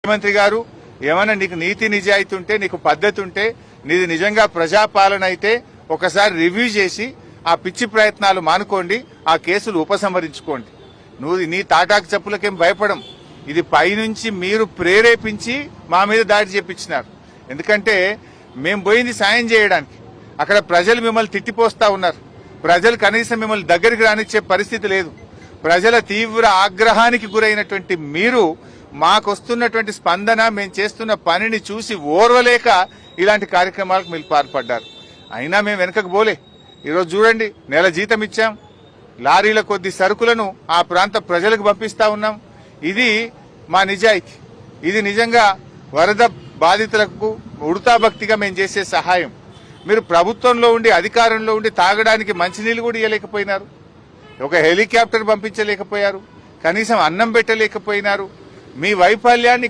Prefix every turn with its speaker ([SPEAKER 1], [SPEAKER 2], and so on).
[SPEAKER 1] ముఖ్యమంత్రి గారు ఏమైనా నీకు నీతి నిజాయితీ ఉంటే, నీకు పద్ధతి ఉంటే, నీది నిజంగా ప్రజాపాలన అయితే ఒకసారి రివ్యూ చేసి ఆ పిచ్చి ప్రయత్నాలు మానుకోండి, ఆ కేసులు ఉపసంహరించుకోండి. నీ తాటాకు చెప్పులకేం భయపడం. ఇది పైనుంచి మీరు ప్రేరేపించి మా మీద దాడి చేపించినారు. ఎందుకంటే మేము పోయింది సాయం చేయడానికి. అక్కడ ప్రజలు మిమ్మల్ని తిట్టిపోస్తా ఉన్నారు. ప్రజలు కనీసం మిమ్మల్ని దగ్గరికి రానిచ్చే పరిస్థితి లేదు. ప్రజల తీవ్ర ఆగ్రహానికి గురైనటువంటి మీరు మాకొస్తున్నటువంటి స్పందన, మేము చేస్తున్న పనిని చూసి ఓర్వలేక ఇలాంటి కార్యక్రమాలకు మీరు పాల్పడ్డారు. అయినా మేము వెనకకు పోలే. ఈరోజు చూడండి, నెల జీతం ఇచ్చాం, లారీల కొద్ది సరుకులను ఆ ప్రాంత ప్రజలకు పంపిస్తా ఉన్నాం. ఇది మా నిజాయితీ. ఇది నిజంగా వరద బాధితులకు ఉడతా భక్తిగా మేము చేసే సహాయం. మీరు ప్రభుత్వంలో ఉండి, అధికారంలో ఉండి తాగడానికి మంచినీళ్ళు కూడా ఇవ్వలేకపోయినారు. ఒక హెలికాప్టర్ పంపించలేకపోయారు. కనీసం అన్నం పెట్టలేకపోయినారు. మీ వైఫల్యాన్ని